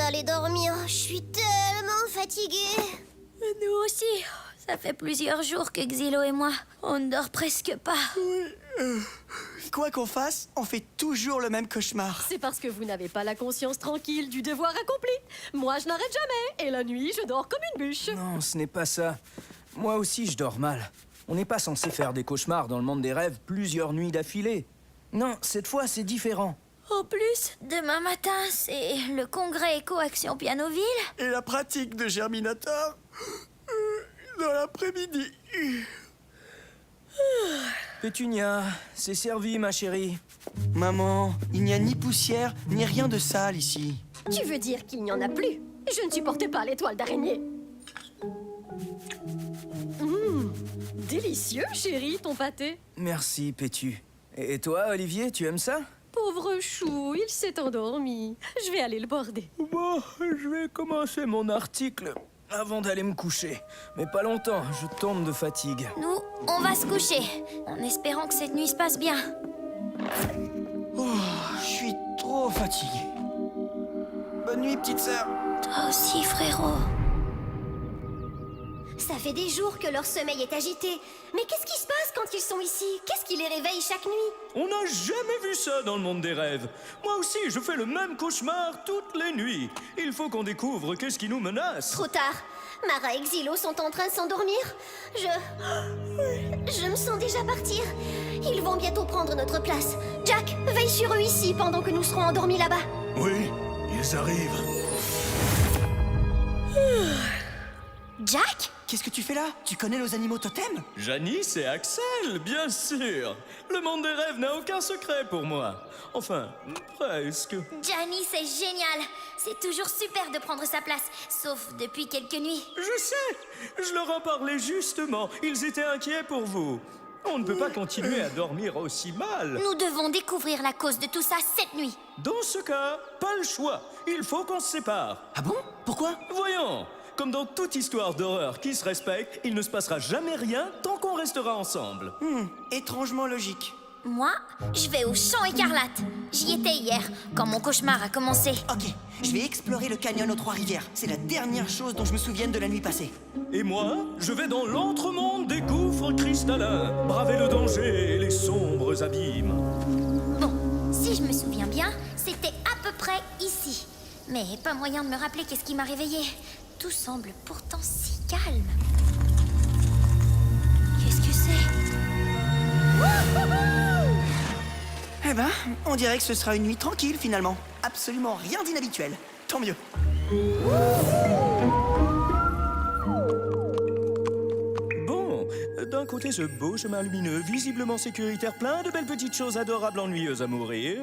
d'aller dormir. Je suis tellement fatiguée. Nous aussi. Ça fait plusieurs jours que Xylo et moi, on ne dort presque pas. Quoi qu'on fasse, on fait toujours le même cauchemar. C'est parce que vous n'avez pas la conscience tranquille du devoir accompli. Moi, je n'arrête jamais. Et la nuit, je dors comme une bûche. Non, ce n'est pas ça. Moi aussi, je dors mal. On n'est pas censé faire des cauchemars dans le monde des rêves plusieurs nuits d'affilée. Non, cette fois, c'est différent. En plus, demain matin, c'est le congrès Éco-Action Pianoville. Et la pratique de Germinator dans l'après-midi. Pétunia, c'est servi, ma chérie. Maman, il n'y a ni poussière, ni rien de sale ici. Tu veux dire qu'il n'y en a plus? Je ne supportais pas l'étoile d'araignée. Délicieux, chérie, ton pâté. Merci, Pétu. Et toi, Olivier, tu aimes ça? Pauvre chou, il s'est endormi. Je vais aller le border. Bon, je vais commencer mon article avant d'aller me coucher. Mais pas longtemps, je tombe de fatigue. Nous, on va se coucher, en espérant que cette nuit se passe bien. Oh, je suis trop fatigué. Bonne nuit, petite sœur. Toi aussi, frérot. Ça fait des jours que leur sommeil est agité. Mais qu'est-ce qui se passe quand ils sont ici? Qu'est-ce qui les réveille chaque nuit? On n'a jamais vu ça dans le monde des rêves. Moi aussi, je fais le même cauchemar toutes les nuits. Il faut qu'on découvre qu'est-ce qui nous menace. Trop tard. Mara et Xylo sont en train de s'endormir. Je me sens déjà partir. Ils vont bientôt prendre notre place. Jack, veille sur eux ici pendant que nous serons endormis là-bas. Oui, ils arrivent. Jack? Qu'est-ce que tu fais là? Tu connais nos animaux totems? Janice et Axel, bien sûr. Le monde des rêves n'a aucun secret pour moi. Enfin, presque. Janice est génial. C'est toujours super de prendre sa place, sauf depuis quelques nuits. Je sais, je leur en parlais justement. Ils étaient inquiets pour vous. On ne peut pas continuer à dormir aussi mal. Nous devons découvrir la cause de tout ça cette nuit. Dans ce cas, pas le choix. Il faut qu'on se sépare. Ah bon? Pourquoi? Voyons, comme dans toute histoire d'horreur qui se respecte, il ne se passera jamais rien tant qu'on restera ensemble. Étrangement logique. Moi, je vais au champ écarlate. J'y étais hier, quand mon cauchemar a commencé. Ok, je vais explorer le canyon aux Trois-Rivières. C'est la dernière chose dont je me souvienne de la nuit passée. Et moi, je vais dans l'entremonde des gouffres cristallins, braver le danger et les sombres abîmes. Bon, si je me souviens bien, c'était à peu près ici. Mais pas moyen de me rappeler qu'est-ce qui m'a réveillée. Tout semble pourtant si calme. Qu'est-ce que c'est? Eh ben, on dirait que ce sera une nuit tranquille finalement. Absolument rien d'inhabituel. Tant mieux. Bon, d'un côté ce beau chemin lumineux, visiblement sécuritaire, plein de belles petites choses adorables, ennuyeuses à mourir.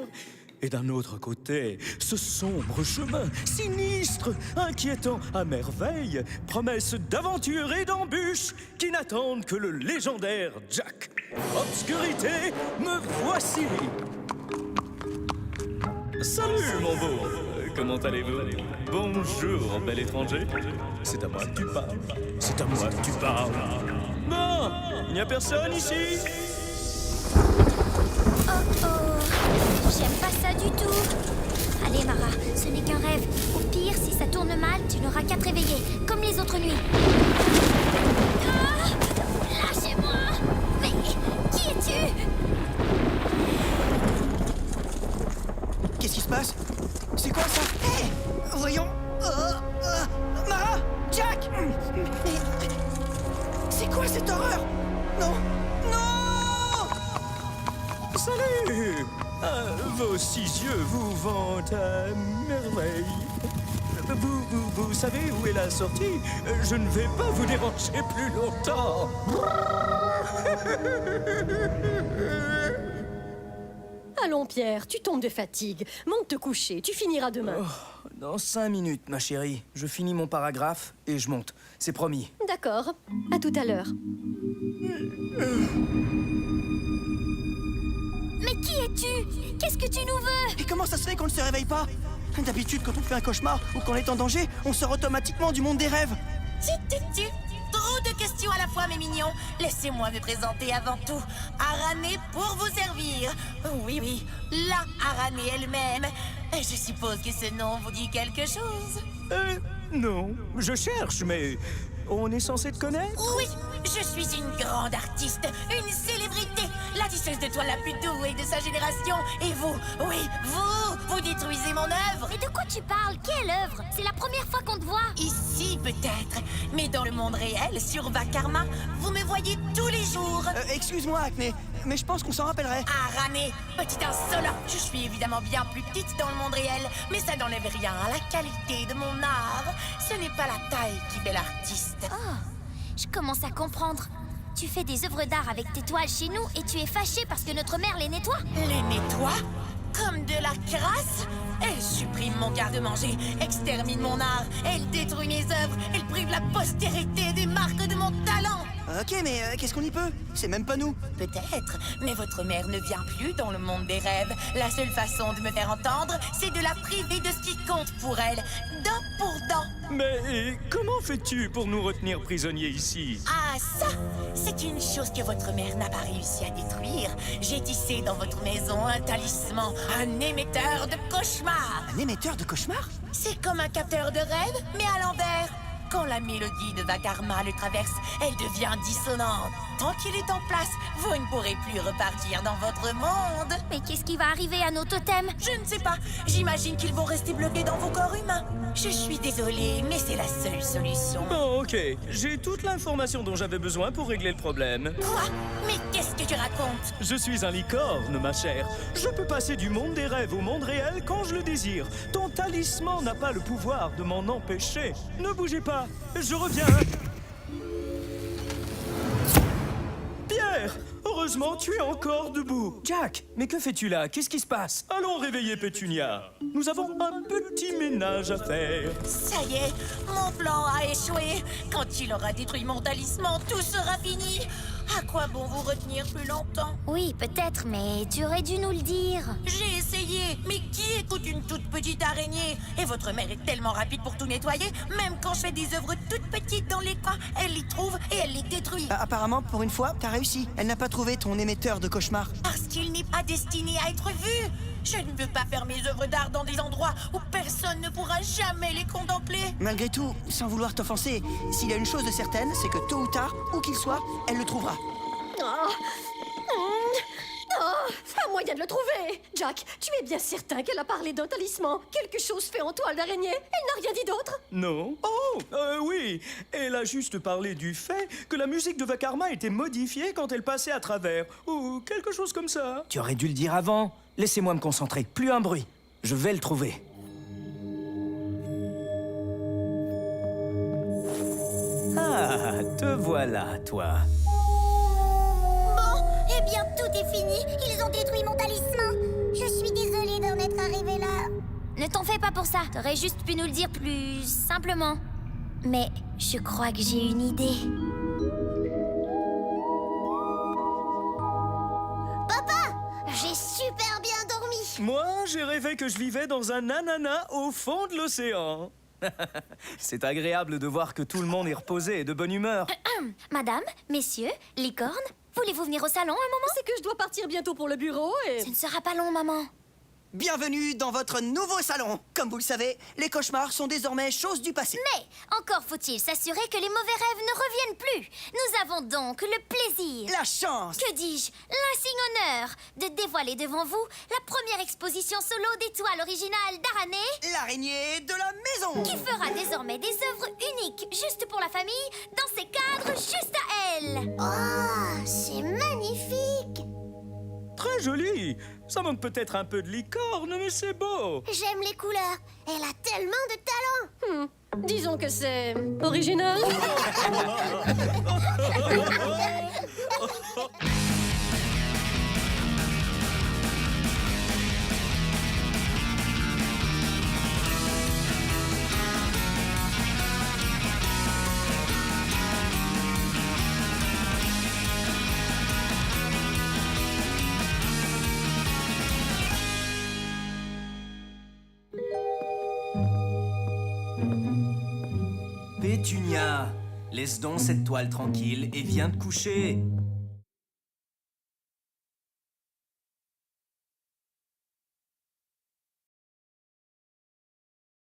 Et d'un autre côté, ce sombre chemin, sinistre, inquiétant à merveille, promesse d'aventures et d'embûches qui n'attendent que le légendaire Jack. Obscurité, me voici. Salut mon beau, comment allez-vous? Bonjour, bel étranger. C'est à moi que tu parles. C'est à moi que tu parles. Non, il n'y a personne ici. Oh oh, j'aime pas ça du tout. Allez Mara, ce n'est qu'un rêve. Au pire, si ça tourne mal, tu n'auras qu'à te réveiller, comme les autres nuits. Ah, lâchez-moi. Mais qui es-tu? Qu'est-ce qui se passe? C'est quoi ça? Hé, voyons. Mara, Jack. C'est quoi cette horreur? Non, non. Salut! Vos 6 yeux vous vantent à merveille. Vous savez où est la sortie? Je ne vais pas vous déranger plus longtemps. Allons, Pierre, tu tombes de fatigue. Monte te coucher, tu finiras demain. Dans 5 minutes, ma chérie. Je finis mon paragraphe et je monte. C'est promis. D'accord, à tout à l'heure. Mais qui es-tu? Qu'est-ce que tu nous veux? Et comment ça se fait qu'on ne se réveille pas? D'habitude, quand on fait un cauchemar ou qu'on est en danger, on sort automatiquement du monde des rêves. Trop de questions à la fois, mes mignons. Laissez-moi me présenter avant tout. Arané pour vous servir. Oui, la Arané elle-même. Je suppose que ce nom vous dit quelque chose. Non, je cherche, mais on est censé te connaître? Oui, je suis une grande artiste, une célébrité, la tisseuse de toile la plus douée de sa génération. Et vous, oui, vous détruisez mon œuvre. Mais de quoi tu parles? Quelle œuvre? C'est la première fois qu'on te voit. Ici peut-être, mais dans le monde réel, sur Vakarma, vous me voyez tous les jours. Excuse-moi, Acné, mais je pense qu'on s'en rappellerait. Ah, Rané, petit insolent. Je suis évidemment bien plus petite dans le monde réel, mais ça n'enlève rien à la qualité de mon art. Ce n'est pas la taille qui fait l'artiste. Oh, je commence à comprendre. Tu fais des œuvres d'art avec tes toiles chez nous et tu es fâché parce que notre mère les nettoie? Les nettoie comme de la crasse. Elle supprime mon garde-manger, extermine mon art, elle détruit mes œuvres, elle prive la postérité des marques de mon talent. Ok, mais qu'est-ce qu'on y peut? C'est même pas nous. Peut-être, mais votre mère ne vient plus dans le monde des rêves. La seule façon de me faire entendre, c'est de la priver de ce qui compte pour elle, dent pour dent. Mais comment fais-tu pour nous retenir prisonniers ici? Ah, ça, c'est une chose que votre mère n'a pas réussi à détruire. J'ai tissé dans votre maison un talisman, un émetteur de cauchemars. Un émetteur de cauchemars? C'est comme un capteur de rêve, mais à l'envers. Quand la mélodie de Vakarma le traverse, elle devient dissonante. Tant qu'il est en place, vous ne pourrez plus repartir dans votre monde. Mais qu'est-ce qui va arriver à nos totems? Je ne sais pas. J'imagine qu'ils vont rester bloqués dans vos corps humains. Je suis désolée, mais c'est la seule solution. Bon, ok. J'ai toute l'information dont j'avais besoin pour régler le problème. Quoi? Mais qu'est-ce que tu racontes? Je suis un licorne, ma chère. Je peux passer du monde des rêves au monde réel quand je le désire. Ton talisman n'a pas le pouvoir de m'en empêcher. Ne bougez pas, je reviens. Pierre, heureusement, tu es encore debout. Jack, mais que fais-tu là? Qu'est-ce qui se passe? Allons réveiller Pétunia. Nous avons un petit ménage à faire. Ça y est, mon plan a échoué. Quand il aura détruit mon talisman, tout sera fini. À quoi bon vous retenir plus longtemps? Oui, peut-être, mais tu aurais dû nous le dire. J'ai essayé, mais qui écoute une toute petite araignée? Et votre mère est tellement rapide pour tout nettoyer, même quand je fais des œuvres toutes petites dans les coins, elle les trouve et elle les détruit. Apparemment, pour une fois, t'as réussi. Elle n'a pas trouvé ton émetteur de cauchemars. Parce qu'il n'est pas destiné à être vu. Je ne veux pas faire mes œuvres d'art dans des endroits où personne ne pourra jamais les contempler. Malgré tout, sans vouloir t'offenser, s'il y a une chose de certaine, c'est que tôt ou tard, où qu'il soit, elle le trouvera. Un moyen de le trouver! Jack, tu es bien certain qu'elle a parlé d'un talisman? Quelque chose fait en toile d'araignée? Elle n'a rien dit d'autre? Non? Oh, oui. Elle a juste parlé du fait que la musique de Vakarma était modifiée quand elle passait à travers. Ou quelque chose comme ça. Tu aurais dû le dire avant. Laissez-moi me concentrer. Plus un bruit. Je vais le trouver. Ah, te voilà, toi. Bon, eh bien, tout est fini. Ils ont détruit mon talisman. Je suis désolée d'en être arrivée là. Ne t'en fais pas pour ça. T'aurais juste pu nous le dire plus simplement. Mais je crois que j'ai une idée. Papa, j'ai super bien dormi. Moi, j'ai rêvé que je vivais dans un ananas au fond de l'océan. C'est agréable de voir que tout le monde est reposé et de bonne humeur. Madame, messieurs, licorne, voulez-vous venir au salon un moment? C'est que je dois partir bientôt pour le bureau et... Ce ne sera pas long, maman. Bienvenue dans votre nouveau salon. Comme vous le savez, les cauchemars sont désormais chose du passé. Mais encore faut-il s'assurer que les mauvais rêves ne reviennent plus. Nous avons donc le plaisir, La chance! que dis-je, l'insigne honneur de dévoiler devant vous la première exposition solo d'étoiles originales d'Arané, L'araignée de la maison! qui fera désormais des œuvres uniques juste pour la famille, dans ses cadres juste à elle. Oh, c'est magnifique. Très joli. Ça manque peut-être un peu de licorne, mais c'est beau. J'aime les couleurs. Elle a tellement de talent. Disons que c'est... original. Pétunia, laisse donc cette toile tranquille et viens te coucher.